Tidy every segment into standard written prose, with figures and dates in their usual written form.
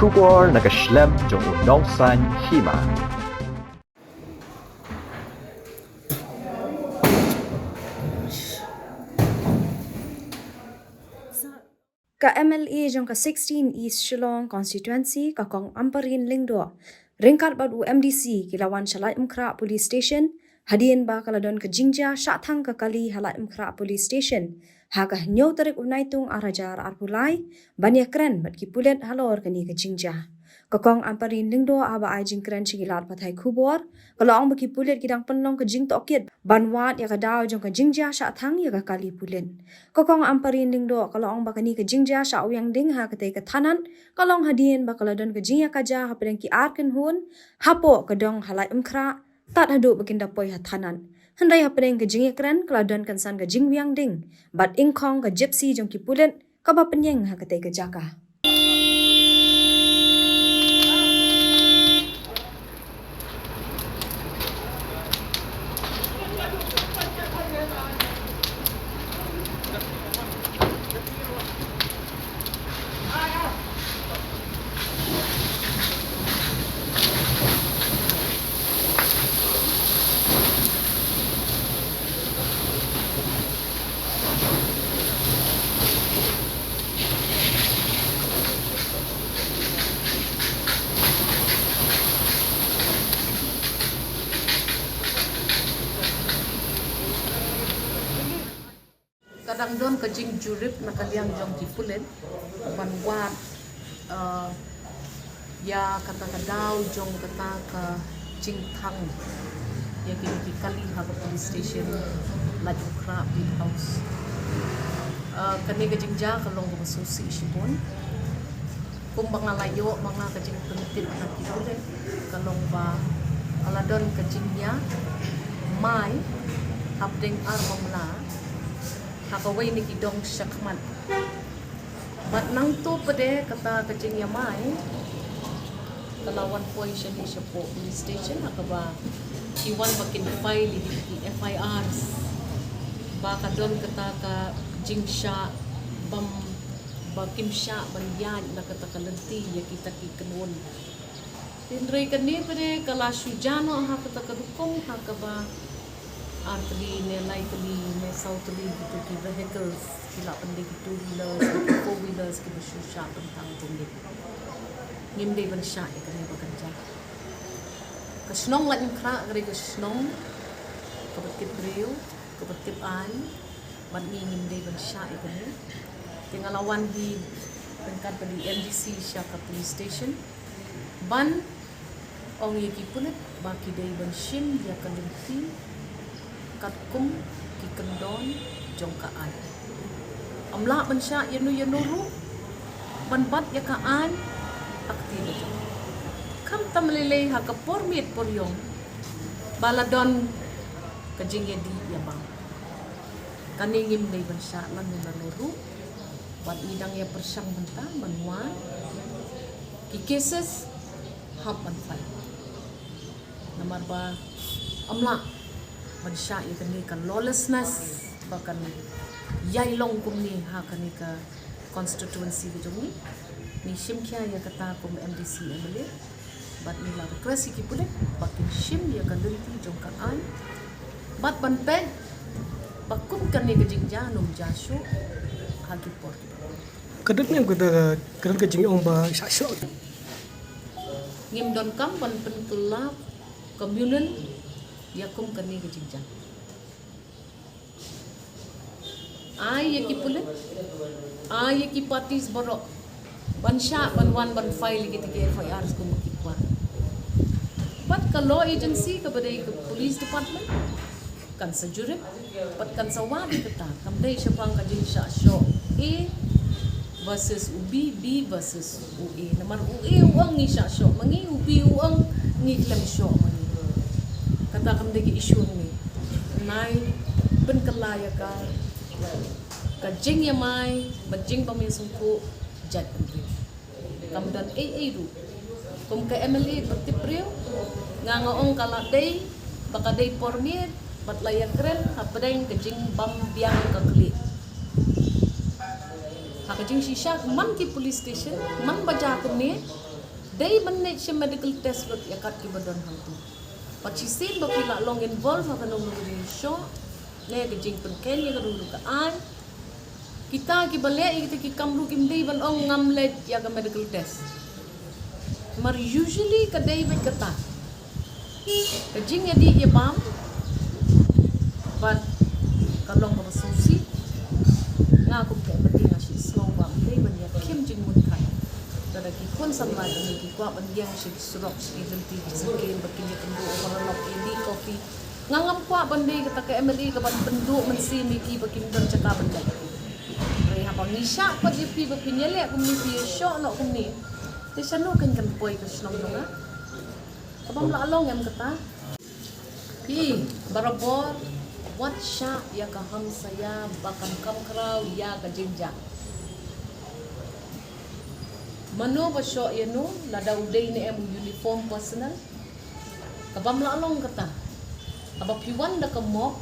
Kubor nakaslem jong unongsan hima. Ka MLA jong ka 16 East Shillong constituency ka kong Amparin Lingdo ringkat bad UMDC kilawan Shalai Mkra Police Station hadien ba kaladon ka jingja syathang ka kali Halai Mkra Police Station ha ka nyo tarik unaitung arajar arpulai banya kren bat ki pulet halor kani ka jingja ka kong Amparin Lingdo aba ai jing kren chigilat pathai khubor kalau ang baki pulet kidang penlong ka jing tokit banwat ya ka daw jong ka jingja syathang ya ka kali pulen kokong Amparin Lingdo kalau ang bakani ka jingja sya uyang ding ha katay ka tanan kalong hadien bakaladon ka jingya kaja ha pedang ki arken hun hapo kadong Halai Mkra tat hadu baginda poi ha tanan handai ha pedang ka jingya kren kaladon kan san ka jing uyang ding bat ingkong ka gypsy jong ki pulen ka ba penyeng ha katay ka jaka kadang don ka jing jurip na kaliang jong kipulen banwat ya kata kadaw jong kata ka jing thang ya ki kali ha ka police station Halai Mkra Pit House kani ka jing ja kalong ka susi sipon kung mga layo mga ka jing pentit na kipulen kalong ba aladon ka jing nya mai habding armamla hakaway ni kidong syakman. Bat nang to pade kata kacing yamay kalawan poy siya ni siya po police station hakaba iwan bakin file di FIRs baka don kata ka jing sya bam bakim sya banyan na kata kalanti ya kita ki kanun tindray kani pade kala sujano ha kata kadukong hakaba artli ne lightly ne southly gitu ki vehicles kila pandi ki two wheelers ki four wheelers ki besusha tentang tumit ngimde ban sha ikane bekerja ka snong Halai Mkra gari ka snong ka betip riu ka betip an ban ngimde ban sha ikane tingalawan di pengkat dari MDC sya ka police station ban ong yeki pulit baki day ban shim ya kalenti katkum ki kendon jong kaan amla ban sya yanu ru ban bat ya kaan aktif kam tamlele ha ka pormit poryong baladon ka jingye di ya bang kaningim dei ban sya lan ru bat midang ya persang benta manwa ki cases hab ban fai namar ba amla mansya ya kani ka lawlessness bahkan yai long kum ni ha kani ka constituency ke jong ni shimkya ya kata kum MDC MLA bat ni la request ki pule bakin shim ya ka lenti jong ka an bat ban pe bakum kani ka jingja num jashu ha ki por kadang ka jing ong ba sya ngim don kam ban pentula communal yakum kani ke jingja ai ye ki pulit ai ye ki parties borok bansha banwan ban file ki ke FIR ko makikwa but ka law agency ka badai ka police department kan sa jurip pat kan sa wadi kata kamdai siya pang ka jingsha show A versus UB B versus UA naman UA uang ni siya show mangi UB uang ni klam show kata kam degi issue ni nai ben kelaya ka jing ya mai bajing pamil sungku jat entri kam dan ru kum ka MLA bertip riu ngangaong kala day baka day pormit bat laya kren hapadeng ka jing bam biang ka kli ha ka jing shisha man ki police station man baja ko ni They manage yung medical test lot yakat kibadon hang tu. Pachisin ba pila long involve ha kanong nung show. Ne gajing penken ya kadulu kaan. Kita kibalik kita kikamru kimdei ban ong ngamlet ya ka medical test. Mar usually kadai bet kata. Kajing ya di ya bam. But kalong ba susi. Nga ko kay mati nga si slow bam dei ban ya kim jing mun kai. Dada ki kon samla ni ki kwa ban yang si surok si genti sakin bakin ya kendo overlock ini coffee. Ngangam kwa bandai kata ke MLE ka ban penduk mensi miki bakin don cakap bandai. Rei ha bang nisha pa di pi bakin yele kum ni pi shock no kum ni. Ti sanu kan poi ka snong dong. Abang la long em kata. Pi barabor wat sya ya ka ham saya bakan kam krau ya ka jinja. Mano ba syo ya no lada uday ni em uniform personal. Kabam la long kata. Aba piwan da ka mop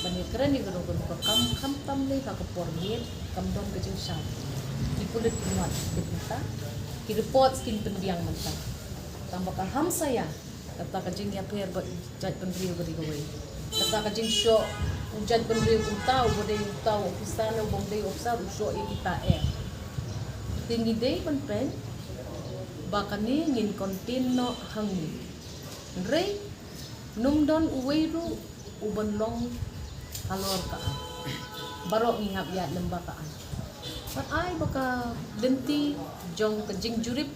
bani keren ni garo ka kam tam le ka pormit kam don ka jing sya. Dipulit kumat kita. Ki report skin pendiang mantap. Tambah ka ham saya kata ka jing ya per ba jaj pendriu bari gawai. Kata ka jing syo jaj pendriu utau bodai utau ofisana bongdai ofsar usyo kita tinggi day pen bakani ngin kontino hangi. Rei numdon uweiru uban long kalor kaan. Barok ngihap ya lembah kaan. But ay baka denti jong kajing jurip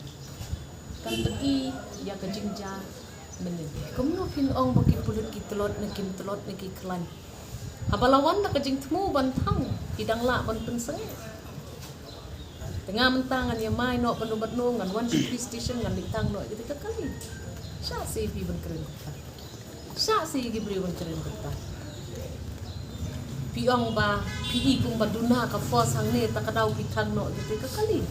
kan tegi ya kajing ja menin. Kumno ong baki pulut ki telot na ki klan. Habalawan na kajing temu bantang hidang la ban penseng. Tengah mentangan yang main no penubat no ngan one police station ngan ditang no kita kali. Sya si pi ban keren. Sya si gibri ban keren kita. Piong ba pi kung baduna ka force hang ne takadaw pitang no kita kali.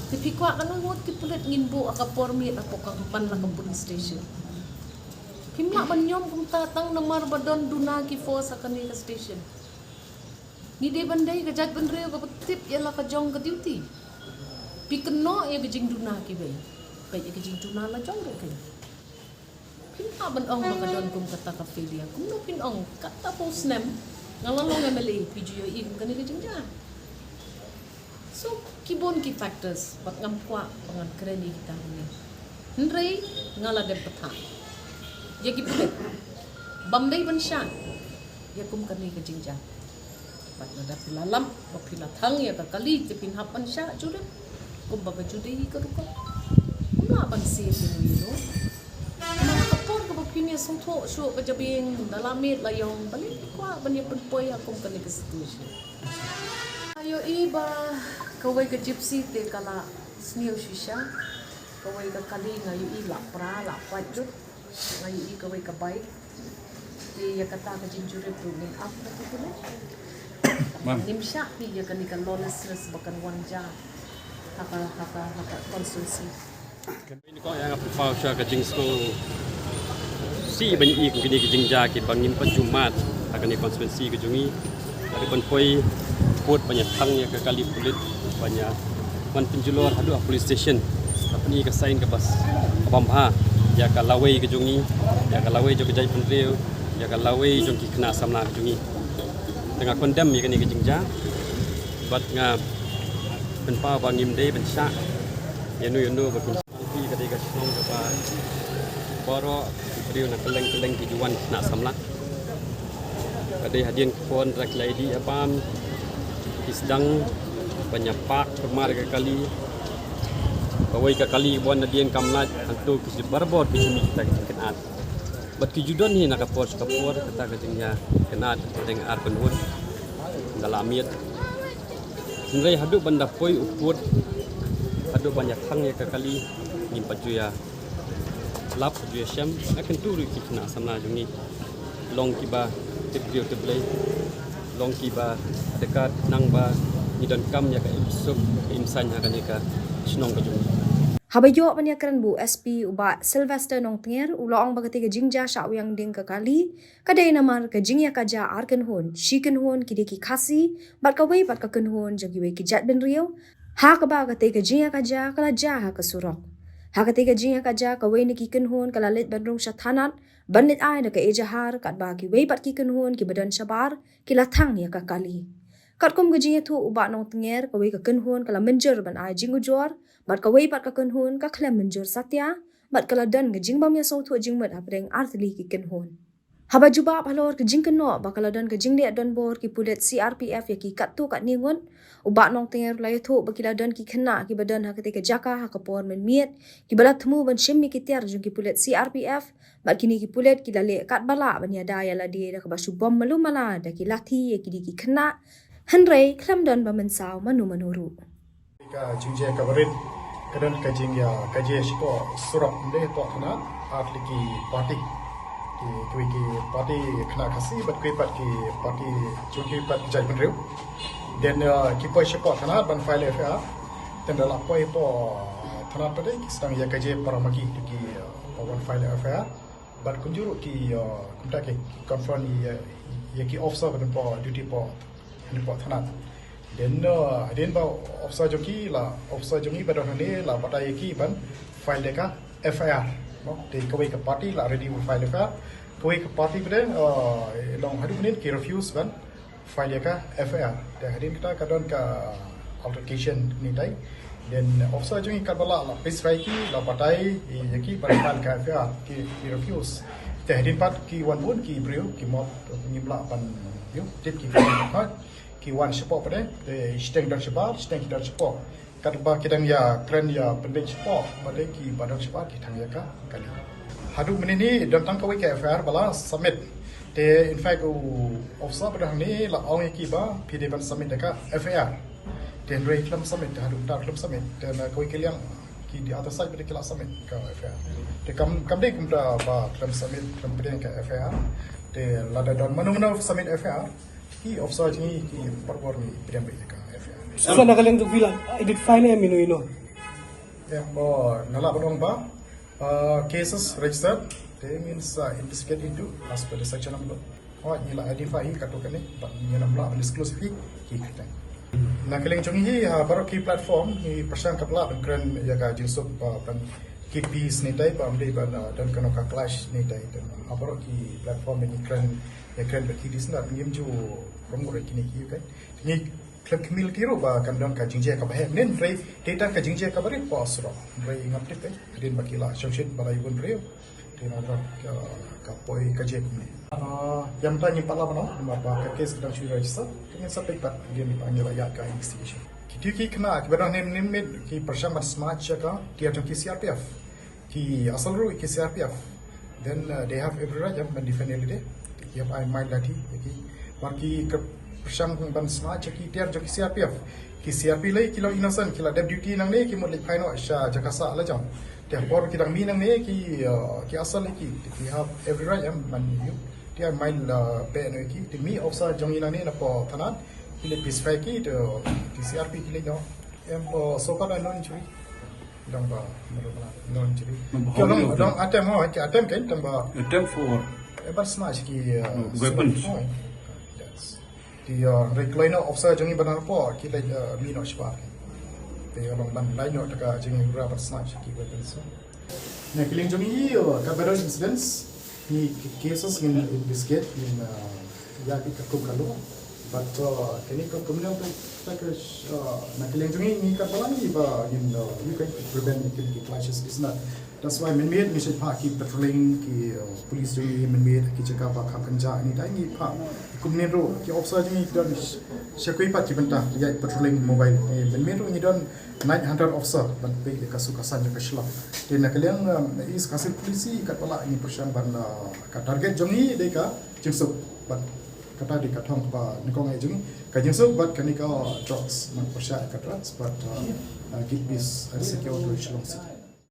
Tapi kwa kana ngot ki pulit nginbo aka pormit ako kang pan la ka police station. Himla ban nyom kung tatang namar badon duna ki force akan ni ka station. Ni de bandai ka jat bandreo ka tip ya la ka jong ka duty. Pi keno ya gajing duna ki bay. Bay ya gajing duna la jong ka kay. Pinta ban ong ka don kum kata ka filia. Kum no pin ong kata post nem ngalalong MLA PGOE kum kani gajing ja. So kibon ki factors bak ngam kwa pangan keren ni kita ni. Nrei ngala de patha. Ya ki pulit. Bombay ban sha. Ya kum kani gajing ja. Bat nada pilalam, bapila thang ya kakali tipin hapan sya jure. Kumbaga jude hi karuka. Mula ban si pinu no. Mga kapor ka bapinya sungto syo ka jabing dalamit layong balik kwa ban ya penpoy akum kani ka situation. Ayo iba kawai ka gypsy te kala sniu shisha. Kawai ka kali ngayo ila pra la pajut. Ngayo i kawai ka bike. Di ya kata ka jinjure pruning up na tutuloy. Nimsya ya kan ikan lawlessness bahkan wanja haka konstitusi. Ini kau yang apa faham ke jingsko si banyak ikut kini kejing jakit bangin penjumat akan ni konstitusi kejungi dari penpoi put banyak tangnya ke kali kulit banyak man penjulur hadu police station apa ni ke sign ke bas abamha ya ka lawai kejungi ya ka lawai jo kejai penriu ya ka lawai jo ki kena samna kejungi tengah kondem ya kini kejing ja bat nga penpa bangim dei bensya yanu bakun pi kadai ka snong ka ba boro priu na keleng tujuan nak samla kadai hadian kon rak lady apam kisdang banyak pak permar ke kali kawai ka kali bon hadian kamlat antu kis barbor bismi kita kenat bat kijudon ni nakapor kata kajingnya kenat dengan ar penun dalamit sebenarnya hadu benda poi uput hadu banyak hang ya kali nyimpat juya lap juya syam akan turu kita samna jungi long kiba tibrio teblai long kiba dekat nang ba ni dan kam ya ka imsuk imsan akan ya ka snong ka jungi Habayo manyakran bu SP uba Sylvester nong tinger uloong bagati ka jingja sya uyang ding ka kali kadai namar ka jingya ka ja arkan hon shikan hon kidi ki khasi bat ka wei bat ka kan hon jagi wei ki jat ben riau ha ka ba ka te ka jingya ka ja kala ja ha ka surok Hakatiga jing kaja ka wei ni ki kenhun kala lit bandrung shathanat banlit ai na ka ejahar kat ba ki wei pat ki kenhun ki badan shabar ki lathang ya ka kali. Kat kum gaji tu uba nong tenger ka wei ka kenhun kala menjer ban ai jing ujor bat ka wei pat ka kenhun ka klem menjer satya bat kala dan ga jing bam ya so tu jing mat apreng artli ki kenhun. Haba juba palor ke jing keno bakala dan ke jing dia dan bor ki pulet CRPF ya ki kat tu kat ningun uba nong tenger lai tu bakila dan ki kena ki badan ha ketika jaka ha kapor men miet ki bala temu ban shimmi ki tiar jung ki pulet CRPF bat kini ki pulet ki lale kat bala ban ya daya la dia da ka basu bom malu mala da ki lati ya ki di ki kena henrei klam dan ba mensau manu manuru ka jingje ka barit kadan ka jing ya ka je shiko surap de to thana atli ki party ki party khna khasi bat ki party chunki pat jai ban reu then ki poi shiko thana ban file fa then la poi po thana pade ki stang ya ka je paramaki ki ban file fa bat kunjuru ki kumta ke confront ya ki officer ban po duty po ni po thana then ba officer joki badon ne la patai ki ban file deka FIR no te kawai ka party la ready with file FIR kawai ka party bade long hadu menit ki refuse ban file deka FIR te hadin kita kadon ka altercation ni dai then officer joki ka bala la face ki la patai yaki ban ka FIR ki refuse te hadin pat ki wan bun ki breu ki mot nyimla ban yo tip ki ki wan support pada de steng dan support kat ba kidang ya kren ya pendek support pada ki badan support ki thang ya ka kali hadu menini dan tang kawai ka FIR bala submit de in fact officer pada ni la ong ki ba pd ban submit ka FIR den rei klam submit hadu tar klam submit dan kawai kiliang ki di atas side pada kila submit ka FIR de kam de kumda ba klam submit klam pd ka FIR de lada dan manu submit FIR ki officer ni ki perbor ni pd ka FIR Sa nakalang tu bilang, edit file ya minu. Ya, nala bodong ba cases registered. They means investigate into as per the section number. Nila identify katukan ni, but nila mula exclusive ki kita. Nakaling chung hi baru ki platform hi persian kapla ban kren ya ka jinsuk ban ki piece ni tai ban dei ban dan kano ka clash ni tai dan baru ki platform ni kren ya kren ki disna ngim ju promo re kini ki kai. Ni Kemil kiro ba kandang ka jingje ka bahe nen rei data ka jingje ka bari posro rei ngapte pe din bakila shoshin bala yun rei din ada ka poi ka je kumni yam ta ni pala bana ma ba ka case ka shuri register kini sampai pat din panggil ya ka investigation ki kena ki bana nem ki persama smart ka dia tu ki CRPF ki asal ru ki CRPF then they have every right to defend it ya I might lati ki marki Persam ban smart ki tiar jo ki CRPF ki CRP lai kilo innocent kila deputy nang ne ki mo lek phaino sha jakasa la jam te bor ki dang mi nang ne ki asal ki have every right man you tiar mail pe no ki te mi ofsa jong ina ne na po thanat ki le peaceful ki to ki CRP ki le no em so pa non churi dong ba non churi ki dong atem kan dong ba attempt for ever smart ki weapons. Di recliner officer jangi banan po kita mi no shpa te long ban lai no taka jangi ra snatch ki weapons na killing jangi ka better incidents ni cases in investigate in ya ki ka kalo but kini ka communal package na killing jangi ni ka balani ba in you can prevent the clashes is not. That's why men made mission pa ki patrolling ki police jangi men made ki jaga ba kham kanja ni dai ni pa kumnen ro ki officer ni don shakui pat ki banta ya patrolling mobile men made ni don 900 officer ban pe ka su ka san ka shla te na kalian is kasil polisi kat pala ni persian ban ka target jangi de ka jingsuk bat kata di katong ba ni ko ngai jangi ka jingsuk bat kanika drugs man persia ka drugs but keep peace and secure to Shillong City.